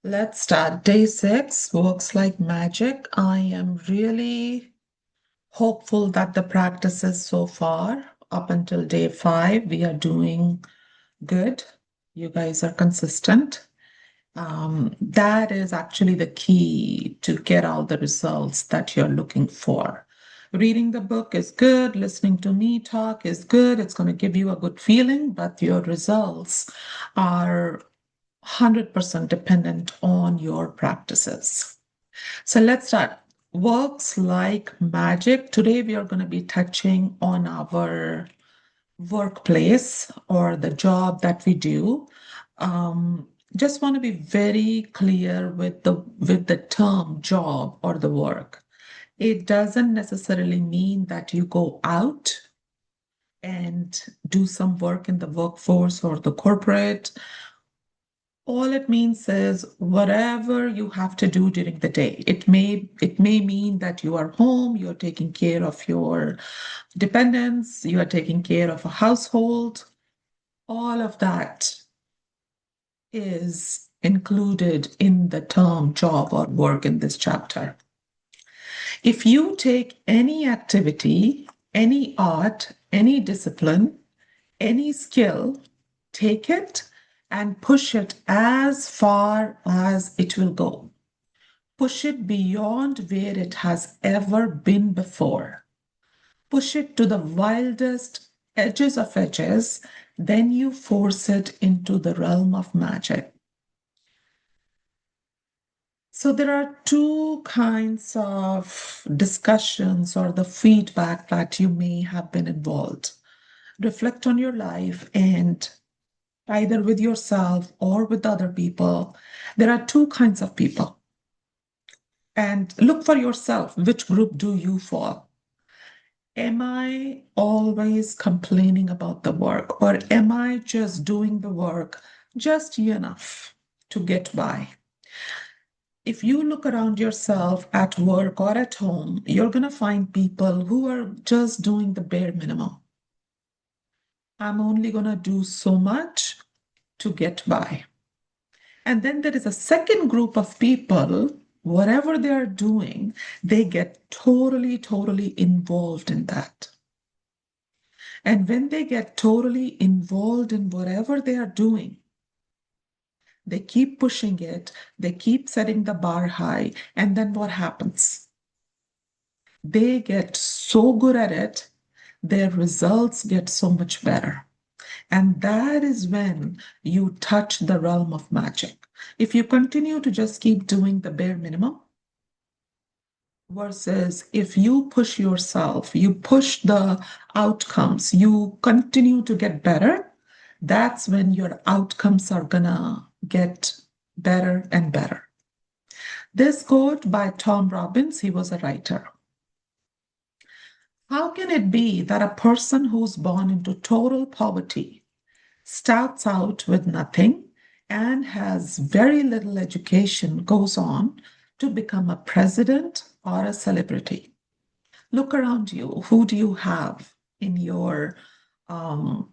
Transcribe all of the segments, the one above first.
Let's start. Day 6 works like magic. I am really hopeful that the practices so far, up until day 5, we are doing good. You guys are consistent. That is actually the key to get all the results that you're looking for. Reading the book is good, listening to me talk is good. It's going to give you a good feeling, but your results are 100% dependent on your practices. So let's start. Works like magic. Today we are going to be touching on our workplace or the job that we do. Um, just want to be very clear with the term job or the work. It doesn't necessarily mean that you go out and do some work in the workforce or the corporate. All it means is whatever you have to do during the day. It may mean that you are home, you're taking care of your dependents, you are taking care of a household. All of that is included in the term job or work in this chapter. If you take any activity, any art, any discipline, any skill, take it and push it as far as it will go. Push it beyond where it has ever been before. Push it to the wildest edges of edges, then you force it into the realm of magic. So there are two kinds of discussions or the feedback that you may have been involved. Reflect on your life and either with yourself or with other people. There are two kinds of people. And look for yourself. Which group do you fall? Am I always complaining about the work, or am I just doing the work just enough to get by? If you look around yourself at work or at home, you're going to find people who are just doing the bare minimum. I'm only going to do so much to get by. And then there is a second group of people, whatever they are doing, they get totally, totally involved in that. And when they get totally involved in whatever they are doing, they keep pushing it, they keep setting the bar high. And then what happens? They get so good at it, their results get so much better. And that is when you touch the realm of magic. If you continue to just keep doing the bare minimum, versus if you push yourself, you push the outcomes, you continue to get better, that's when your outcomes are gonna get better and better. This quote by Tom Robbins, he was a writer. How can it be that a person who's born into total poverty starts out with nothing and has very little education, goes on to become a president or a celebrity? Look around you. Who do you have in your um,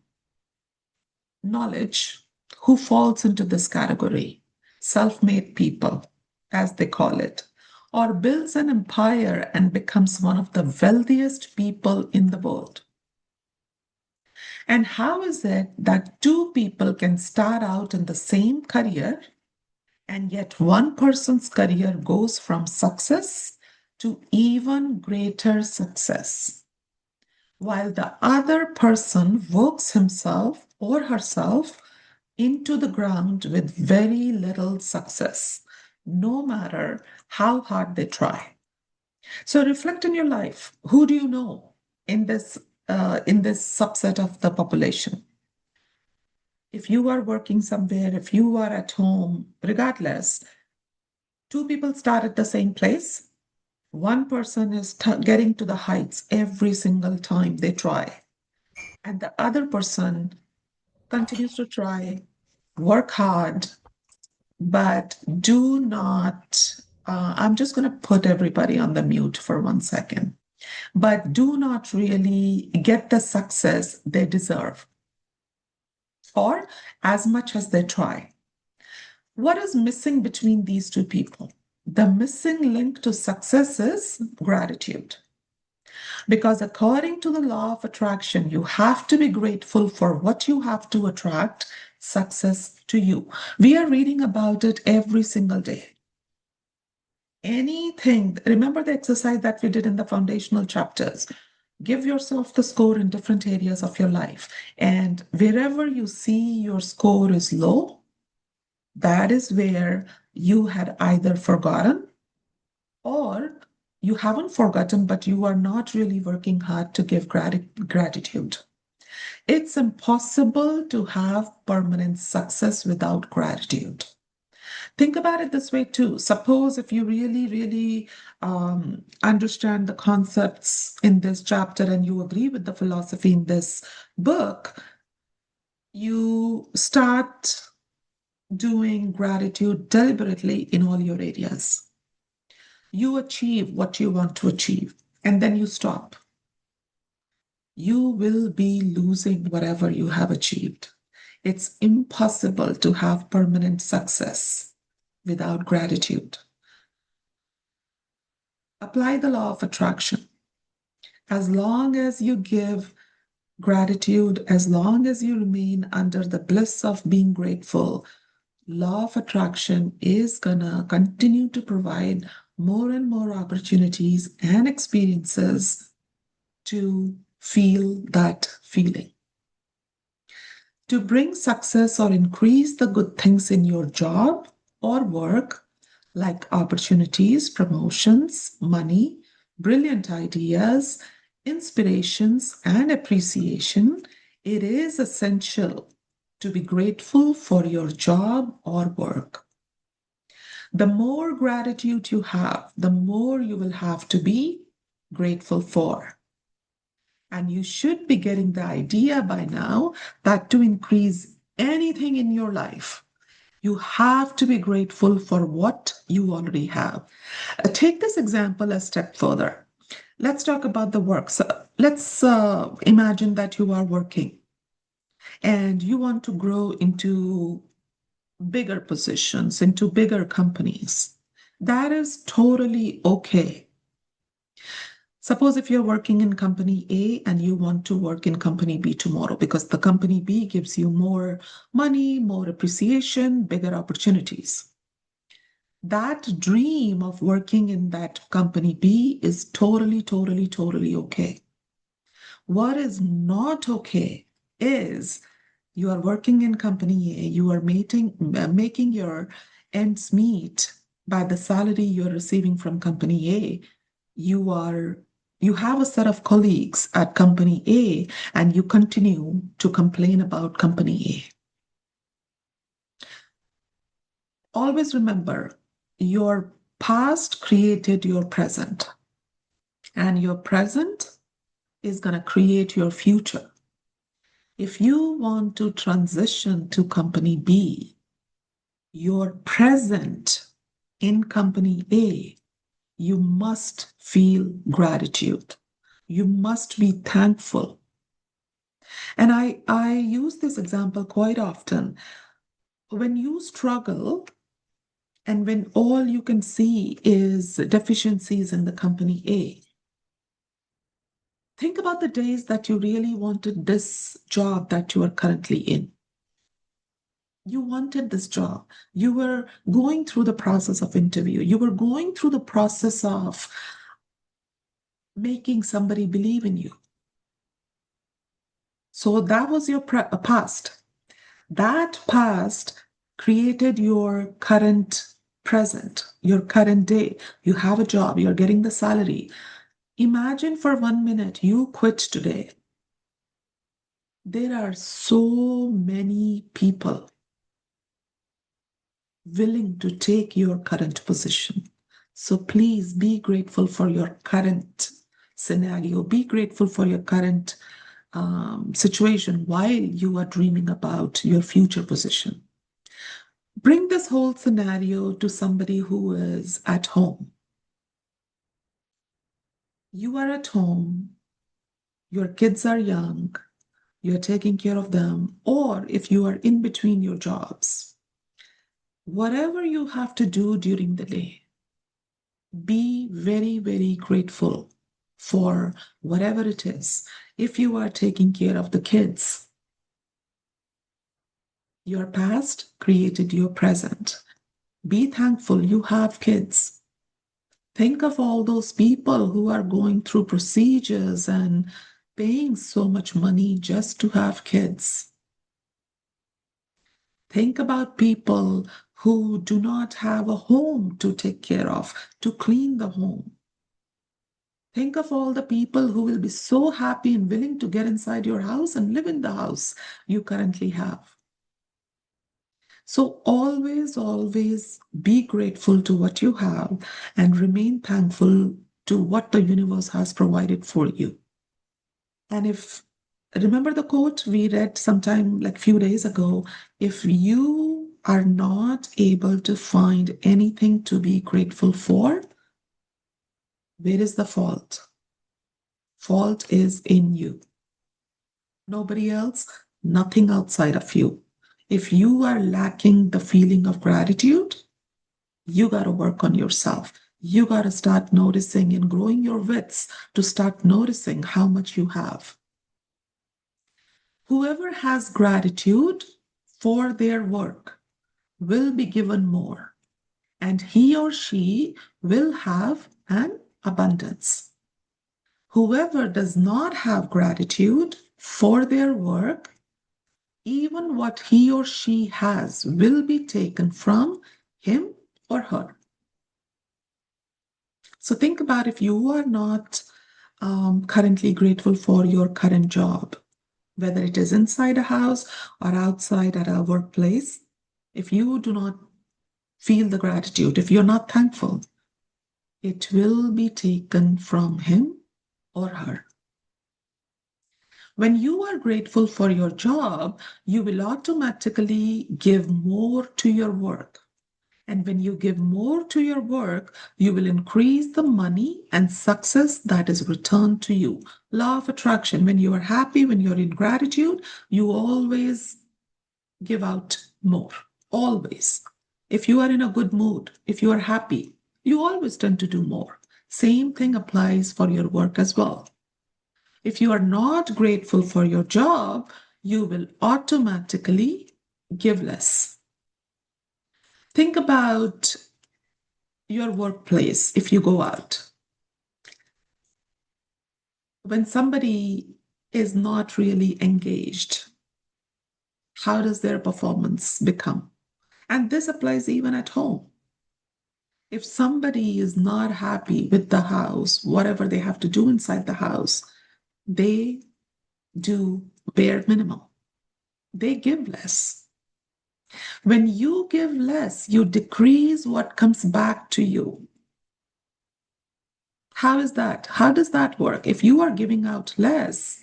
knowledge who falls into this category? Self made people, as they call it, or builds an empire and becomes one of the wealthiest people in the world. And how is it that two people can start out in the same career and yet one person's career goes from success to even greater success, while the other person works himself or herself into the ground with very little success, no matter how hard they try? So reflect in your life. Who do you know in this subset of the population? If you are working somewhere, if you are at home, regardless, two people start at the same place. One person is getting to the heights every single time they try, and the other person continues to try, work hard, but do not. I'm just going to put everybody on the mute for 1 second, but do not really get the success they deserve or as much as they try. What is missing between these two people? The missing link to success is gratitude. Because according to the law of attraction, you have to be grateful for what you have to attract success to you. We are reading about it every single day. Anything, remember the exercise that we did in the foundational chapters. Give yourself the score in different areas of your life. And wherever you see your score is low, that is where you had either forgotten or you haven't forgotten, but you are not really working hard to give gratitude. It's impossible to have permanent success without gratitude. Think about it this way too. Suppose if you really, really understand the concepts in this chapter and you agree with the philosophy in this book, you start doing gratitude deliberately in all your areas. You achieve what you want to achieve, and then you stop. You will be losing whatever you have achieved. It's impossible to have permanent success without gratitude. Apply the law of attraction. As long as you give gratitude, as long as you remain under the bliss of being grateful, law of attraction is gonna continue to provide more and more opportunities and experiences to feel that feeling. To bring success or increase the good things in your job or work, like opportunities, promotions, money, brilliant ideas, inspirations, and appreciation, it is essential to be grateful for your job or work. The more gratitude you have, the more you will have to be grateful for. And you should be getting the idea by now that to increase anything in your life, you have to be grateful for what you already have. Take this example a step further. Let's talk about the work. So let's imagine that you are working and you want to grow into bigger positions, into bigger companies. That is totally okay. Suppose if you're working in company A and you want to work in company B tomorrow because the company B gives you more money, more appreciation, bigger opportunities. That dream of working in that company B is totally, totally, totally okay. What is not okay is you are working in company A, you are making your ends meet by the salary you're receiving from company A. You have a set of colleagues at company A and you continue to complain about company A. Always remember, your past created your present, and your present is going to create your future. If you want to transition to company B, your present in company A, you must feel gratitude. You must be thankful. And I use this example quite often. When you struggle and when all you can see is deficiencies in the company A, think about the days that you really wanted this job that you are currently in. You wanted this job. You were going through the process of interview. You were going through the process of making somebody believe in you. So that was your past. That past created your current present, your current day. You have a job, you're getting the salary. Imagine for 1 minute you quit today. There are so many people willing to take your current position. So please be grateful for your current scenario. Be grateful for your current situation while you are dreaming about your future position. Bring this whole scenario to somebody who is at home. You are at home, your kids are young, you're taking care of them, or if you are in between your jobs, Whatever you have to do during the day, be very, very grateful for whatever it is. If you are taking care of the kids, your past created your present. Be thankful you have kids. Think of all those people who are going through procedures and paying so much money just to have kids. Think about people who do not have a home to take care of, to clean the home. Think of all the people who will be so happy and willing to get inside your house and live in the house you currently have. So always, always be grateful to what you have and remain thankful to what the universe has provided for you. And if remember the quote we read sometime like few days ago, if you are not able to find anything to be grateful for, where is the fault? Fault is in you. Nobody else, nothing outside of you. If you are lacking the feeling of gratitude, you got to work on yourself. You got to start noticing and growing your wits to start noticing how much you have. Whoever has gratitude for their work will be given more, and he or she will have an abundance. Whoever does not have gratitude for their work, even what he or she has will be taken from him or her. So think about if you are not currently grateful for your current job, whether it is inside a house or outside at a workplace, if you do not feel the gratitude, if you're not thankful, it will be taken from him or her. When you are grateful for your job, you will automatically give more to your work. And when you give more to your work, you will increase the money and success that is returned to you. Law of attraction. When you are happy, when you're in gratitude, you always give out more. Always. If you are in a good mood, if you are happy, you always tend to do more. Same thing applies for your work as well. If you are not grateful for your job, you will automatically give less. Think about your workplace if you go out. When somebody is not really engaged, how does their performance become? And this applies even at home. If somebody is not happy with the house, whatever they have to do inside the house, they do bare minimum. They give less. When you give less, you decrease what comes back to you. How is that? How does that work? If you are giving out less,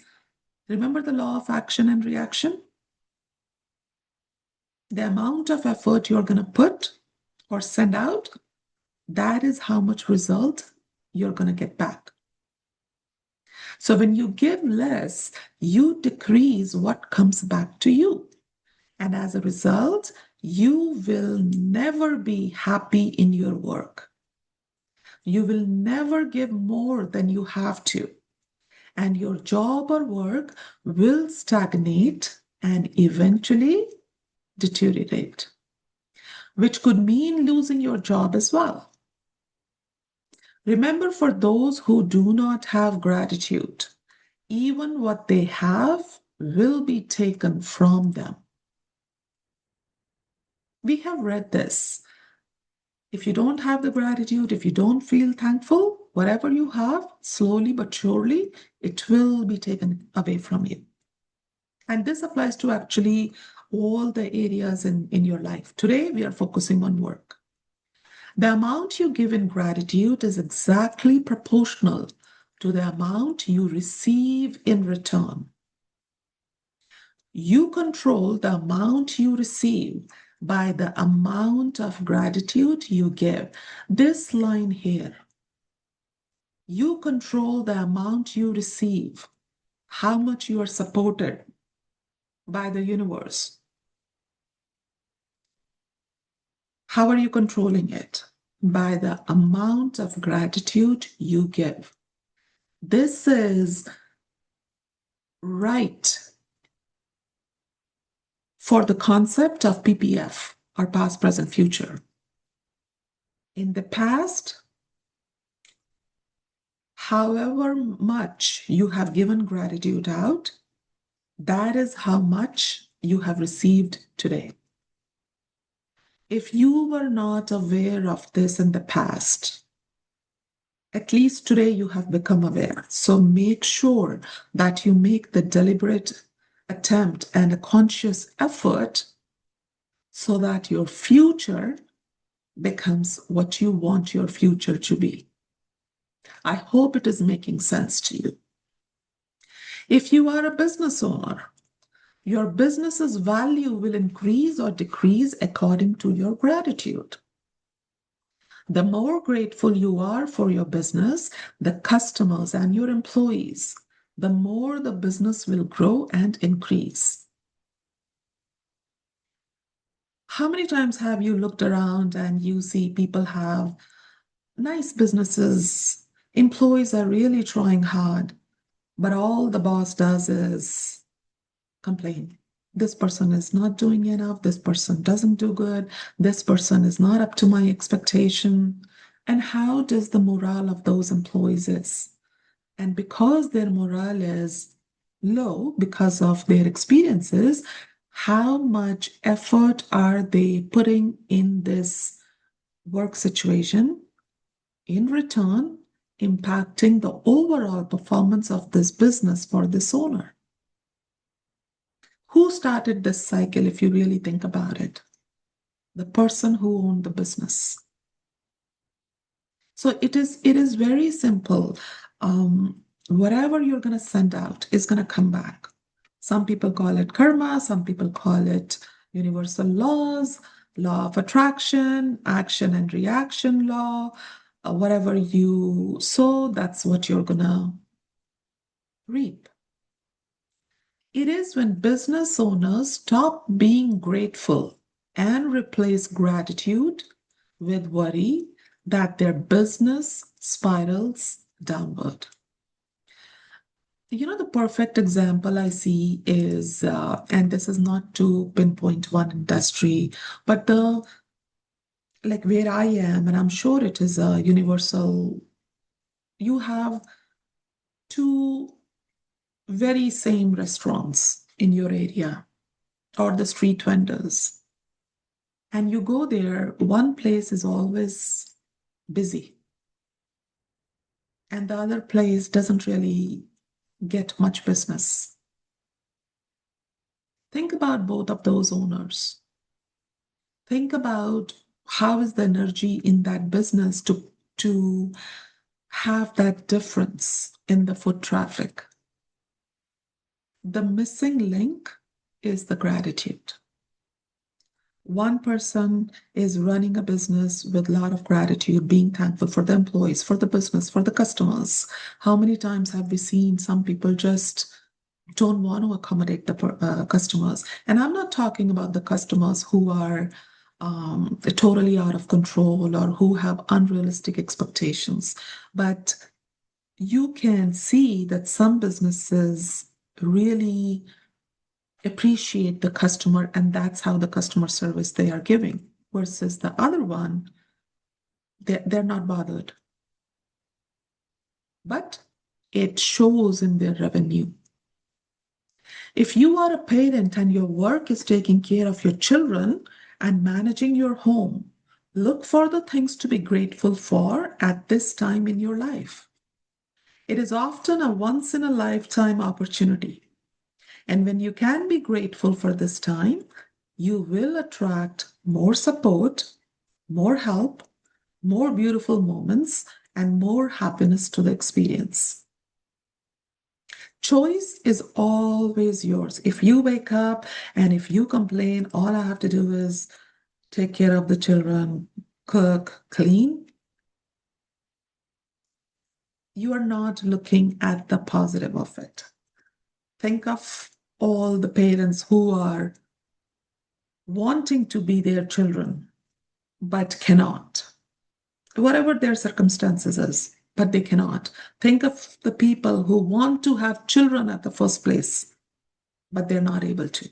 remember the law of action and reaction? The amount of effort you're going to put or send out, that is how much result you're going to get back. So when you give less, you decrease what comes back to you. And as a result, you will never be happy in your work. You will never give more than you have to. And your job or work will stagnate and eventually deteriorate, which could mean losing your job as well. Remember, for those who do not have gratitude, even what they have will be taken from them. We have read this. If you don't have the gratitude, if you don't feel thankful, whatever you have, slowly but surely, it will be taken away from you. And this applies to actually all the areas in your life. Today, we are focusing on work. The amount you give in gratitude is exactly proportional to the amount you receive in return. You control the amount you receive by the amount of gratitude you give. This line here, you control the amount you receive, how much you are supported by the universe. How are you controlling it? By the amount of gratitude you give. This is right for the concept of PPF, or past, present, future. In the past, however much you have given gratitude out, that is how much you have received today. If you were not aware of this in the past, at least today you have become aware. So make sure that you make the deliberate attempt and a conscious effort so that your future becomes what you want your future to be. I hope it is making sense to you. If you are a business owner, your business's value will increase or decrease according to your gratitude. The more grateful you are for your business, the customers, and your employees, the more the business will grow and increase. How many times have you looked around and you see people have nice businesses, employees are really trying hard, but all the boss does is complain. This person is not doing enough. This person doesn't do good. This person is not up to my expectation. And how does the morale of those employees is? And because their morale is low because of their experiences, how much effort are they putting in this work situation, in return, impacting the overall performance of this business for this owner? Who started this cycle, if you really think about it? The person who owned the business. So it is very simple. Whatever you're going to send out is going to come back. Some people call it karma, some people call it universal laws, law of attraction, action and reaction law. Whatever you sow, that's what you're going to reap. It is when business owners stop being grateful and replace gratitude with worry that their business spirals downward. The perfect example I see is, and this is not to pinpoint one industry, but like where I am, and I'm sure it is a universal, you have two very same restaurants in your area or the street vendors. And you go there, one place is always busy, and the other place doesn't really get much business. Think about both of those owners. Think about how is the energy in that business to have that difference in the foot traffic. The missing link is the gratitude. One person is running a business with a lot of gratitude, being thankful for the employees, for the business, for the customers. How many times have we seen some people just don't want to accommodate the customers? And I'm not talking about the customers who are totally out of control or who have unrealistic expectations, but you can see that some businesses really appreciate the customer, and that's how the customer service they are giving, versus the other one, they're not bothered, but it shows in their revenue. If you are a parent and your work is taking care of your children and managing your home, look for the things to be grateful for at this time in your life. It is often a once in a lifetime opportunity. And when you can be grateful for this time, you will attract more support, more help, more beautiful moments, and more happiness to the experience. Choice is always yours. If you wake up and if you complain, all I have to do is take care of the children, cook, clean, you are not looking at the positive of it. Think of all the parents who are wanting to be their children, but cannot. Whatever their circumstances is, but they cannot. Think of the people who want to have children at the first place, but they're not able to.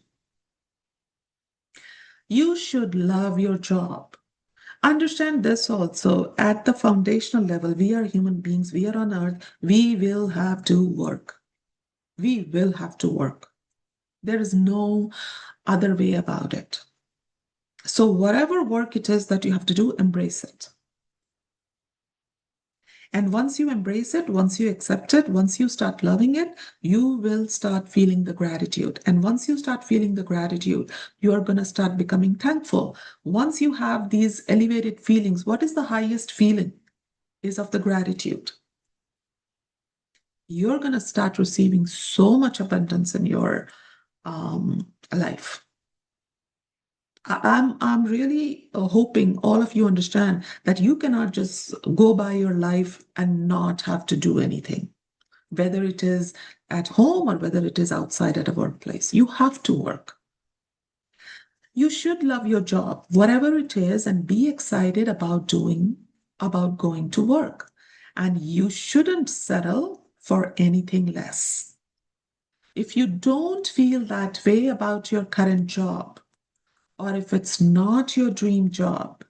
You should love your job. Understand this also at the foundational level. We are human beings, we are on earth, we will have to work. We will have to work. There is no other way about it. So, whatever work it is that you have to do, embrace it. And once you embrace it, once you accept it, once you start loving it, you will start feeling the gratitude. And once you start feeling the gratitude, you are going to start becoming thankful. Once you have these elevated feelings, what is the highest feeling? Is of the gratitude. You're going to start receiving so much abundance in your life. I'm really hoping all of you understand that you cannot just go by your life and not have to do anything, whether it is at home or whether it is outside at a workplace. You have to work. You should love your job, whatever it is, and be excited about going to work. And you shouldn't settle for anything less. If you don't feel that way about your current job, or if it's not your dream job,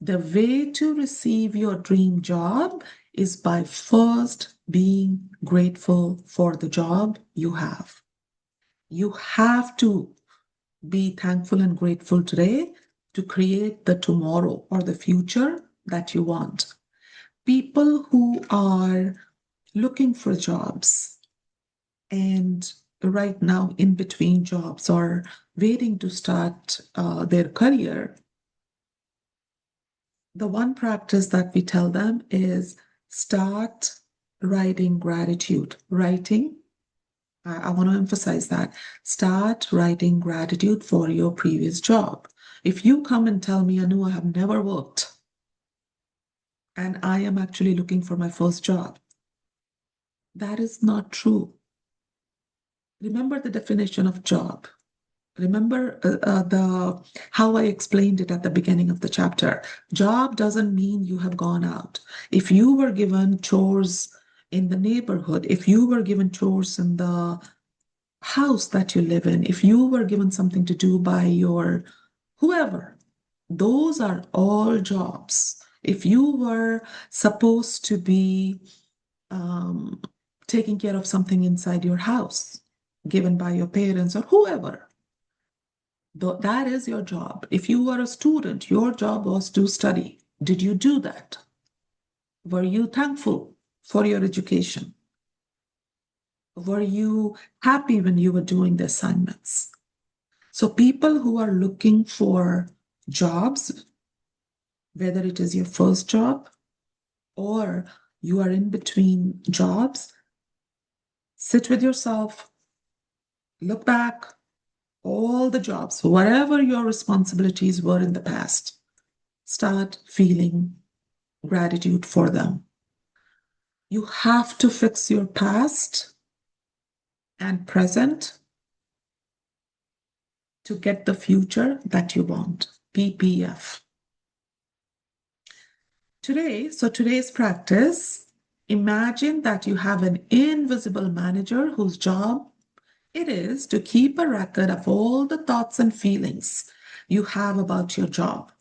the way to receive your dream job is by first being grateful for the job you have. You have to be thankful and grateful today to create the tomorrow or the future that you want. People who are looking for jobs and right now in between jobs or waiting to start their career, the one practice that we tell them is start writing gratitude. Writing, I want to emphasize that. Start writing gratitude for your previous job. If you come and tell me, Anu, I have never worked and I am actually looking for my first job, that is not true. Remember the definition of job. Remember the how I explained it at the beginning of the chapter. Job doesn't mean you have gone out. If you were given chores in the neighborhood, if you were given chores in the house that you live in, if you were given something to do by your whoever, those are all jobs. If you were supposed to be um, taking care of something inside your house, given by your parents or whoever, that is your job. If you were a student, your job was to study. Did you do that? Were you thankful for your education? Were you happy when you were doing the assignments? So, people who are looking for jobs, whether it is your first job or you are in between jobs, sit with yourself, look back, all the jobs, whatever your responsibilities were in the past, start feeling gratitude for them. You have to fix your past and present to get the future that you want. PPF. Today's practice, imagine that you have an invisible manager whose job it is to keep a record of all the thoughts and feelings you have about your job.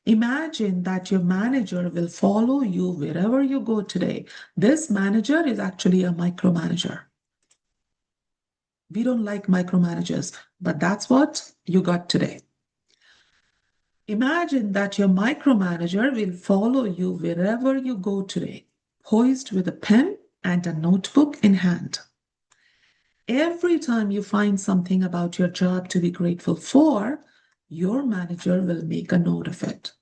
Imagine that your manager will follow you wherever you go today. This manager is actually a micromanager. We don't like micromanagers, but that's what you got today. Imagine that your micromanager will follow you wherever you go today, poised with a pen and a notebook in hand. Every time you find something about your job to be grateful for, your manager will make a note of it.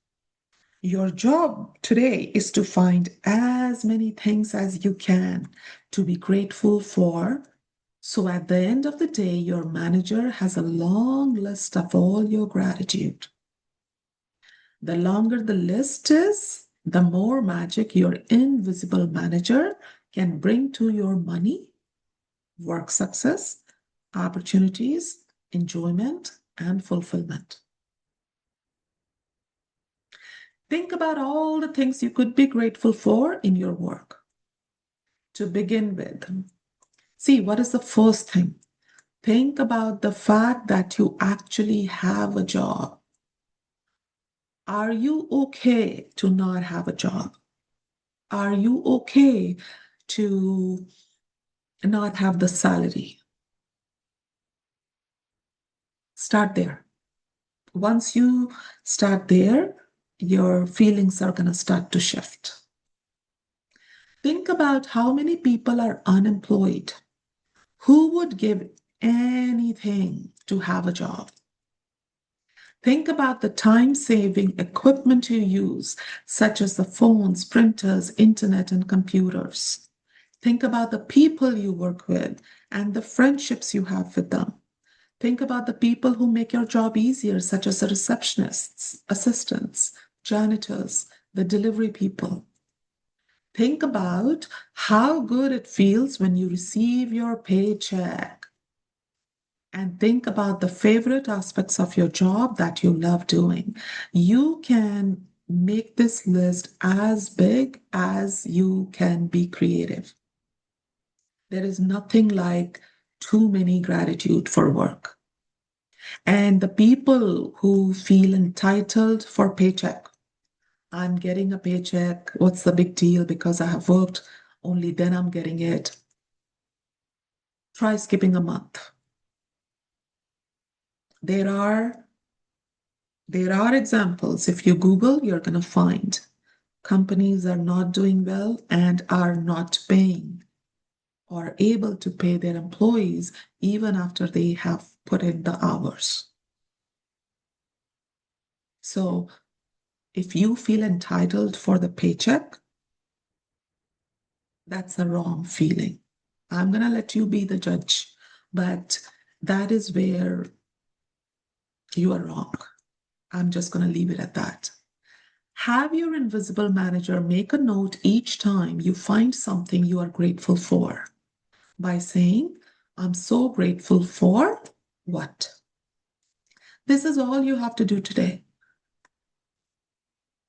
Your job today is to find as many things as you can to be grateful for. So at the end of the day, your manager has a long list of all your gratitude. The longer the list is, the more magic your invisible manager can bring to your money, work success, opportunities, enjoyment, and fulfillment. Think about all the things you could be grateful for in your work to begin with. See, what is the first thing? Think about the fact that you actually have a job. Are you okay to not have a job? Are you okay to not have the salary? Start there. Once you start there, your feelings are going to start to shift. Think about how many people are unemployed. Who would give anything to have a job? Think about the time-saving equipment you use, such as the phones, printers, internet, and computers. Think about the people you work with and the friendships you have with them. Think about the people who make your job easier, such as the receptionists, assistants, janitors, the delivery people. Think about how good it feels when you receive your paycheck. And think about the favorite aspects of your job that you love doing. You can make this list as big as you can be creative. There is nothing like too many gratitude for work. And the people who feel entitled for paycheck, I'm getting a paycheck. What's the big deal? Because I have worked, only then I'm getting it. Try skipping a month. There are there are examples. If you Google, you're going to find companies are not doing well and are not paying or able to pay their employees even after they have put in the hours. So if you feel entitled for the paycheck, that's a wrong feeling. I'm going to let you be the judge, but that is where you are wrong. I'm just going to leave it at that. Have your invisible manager make a note each time you find something you are grateful for by saying, I'm so grateful for what? This is all you have to do today.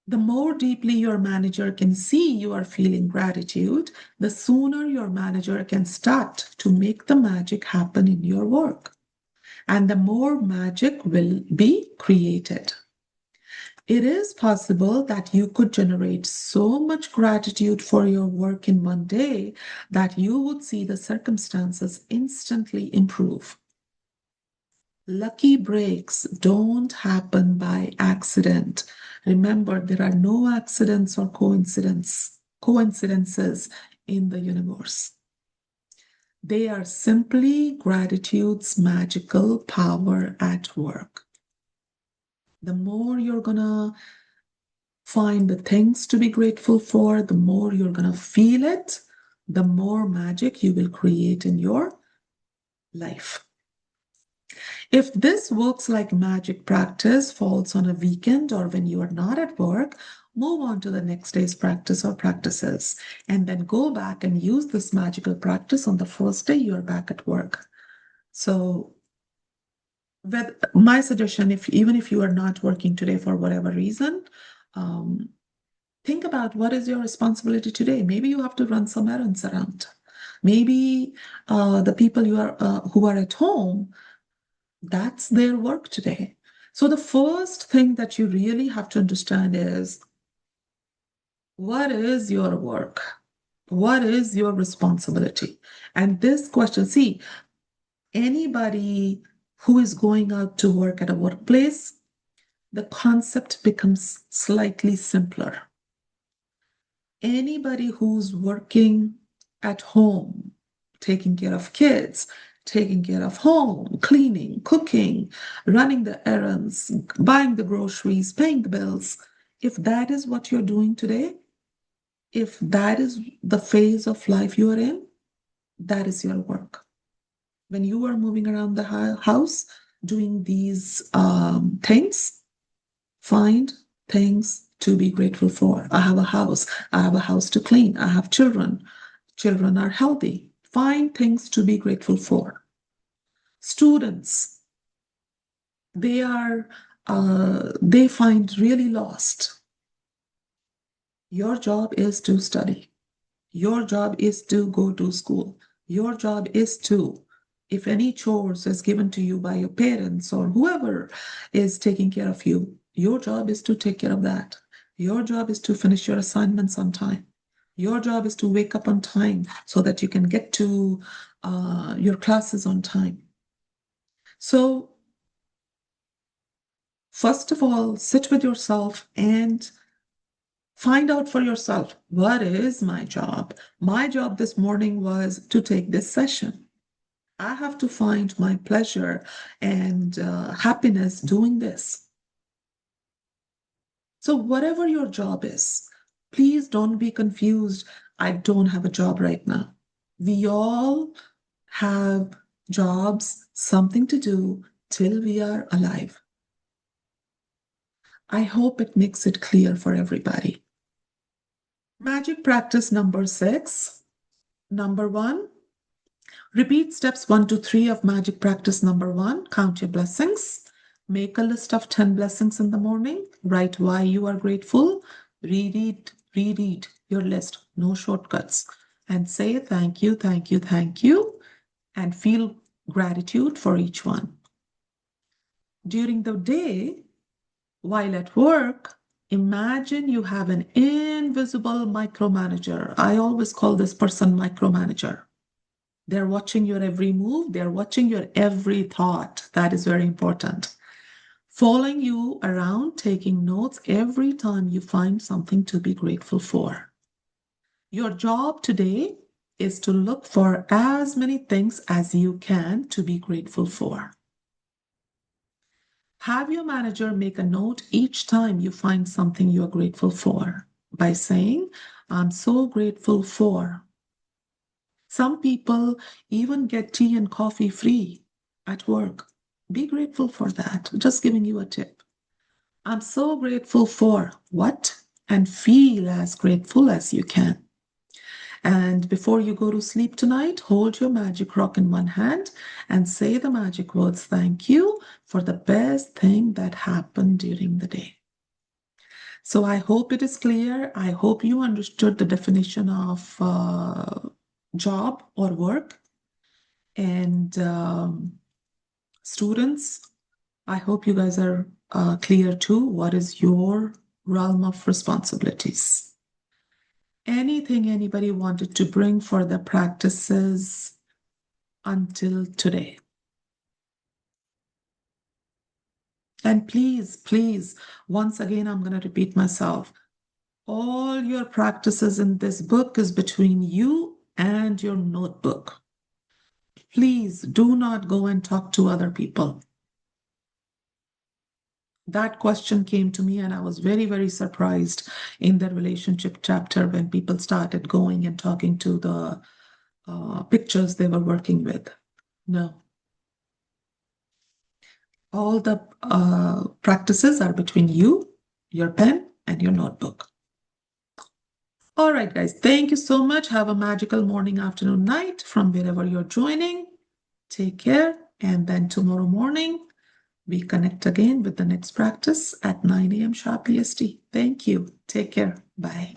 The more deeply your manager can see you are feeling gratitude, the sooner your manager can start to make the magic happen in your work. And the more magic will be created. It is possible that you could generate so much gratitude for your work in one day that you would see the circumstances instantly improve. Lucky breaks don't happen by accident. Remember, there are no accidents or coincidences in the universe. They are simply gratitude's magical power at work. The more you're gonna find the things to be grateful for, the more you're gonna feel it, the more magic you will create in your life. If this works like magic practice falls on a weekend or when you are not at work, move on to the next day's practice or practices, and then go back and use this magical practice on the first day you are back at work. So, with my suggestion, if even if you are not working today for whatever reason, um, think about what is your responsibility today. Maybe you have to run some errands around. Maybe the people you are who are at home, that's their work today. So the first thing that you really have to understand is what is your work? What is your responsibility? And this question, see, anybody who is going out to work at a workplace, the concept becomes slightly simpler. Anybody who's working at home, taking care of kids, taking care of home, cleaning, cooking, running the errands, buying the groceries, paying the bills, if that is what you're doing today, if that is the phase of life you are in, that is your work. When you are moving around the house doing these things, find things to be grateful for. I have a house. I have a house to clean. I have children. Children are healthy. Find things to be grateful for. Students, they find really lost. Your job is to study. Your job is to go to school. Your job is to, if any chores is given to you by your parents or whoever is taking care of you, your job is to take care of that. Your job is to finish your assignments on time. Your job is to wake up on time so that you can get to your classes on time. So, first of all, sit with yourself and find out for yourself, what is my job? My job this morning was to take this session. I have to find my pleasure and happiness doing this. So, whatever your job is, please don't be confused. I don't have a job right now. We all have jobs, something to do till we are alive. I hope it makes it clear for everybody. Magic practice number 6. Number 1, repeat steps 1 to 3 of magic practice number 1. Count your blessings. Make a list of 10 blessings in the morning. Write why you are grateful. Reread your list. No shortcuts. And say thank you, thank you, thank you. And feel gratitude for each one. During the day, while at work, imagine you have an invisible micromanager. I always call this person micromanager. They're watching your every move. They're watching your every thought. That is very important. Following you around, taking notes every time you find something to be grateful for. Your job today is to look for as many things as you can to be grateful for. Have your manager make a note each time you find something you're grateful for by saying, I'm so grateful for. Some people even get tea and coffee free at work. Be grateful for that. Just giving you a tip. I'm so grateful for what? And feel as grateful as you can. And before you go to sleep tonight, hold your magic rock in one hand and say the magic words, thank you for the best thing that happened during the day. So I hope it is clear. I hope you understood the definition of job or work. And students, I hope you guys are clear too. What is your realm of responsibilities? Anything anybody wanted to bring for the practices until today? And please, once again, I'm going to repeat myself. All your practices in this book is between you and your notebook. Please do not go and talk to other people. That question came to me, and I was very, very surprised in the relationship chapter when people started going and talking to the pictures they were working with. No. All the practices are between you, your pen, and your notebook. All right, guys, thank you so much. Have a magical morning, afternoon, night from wherever you're joining. Take care. And then tomorrow morning, we connect again with the next practice at 9 a.m. sharp EST. Thank you. Take care. Bye.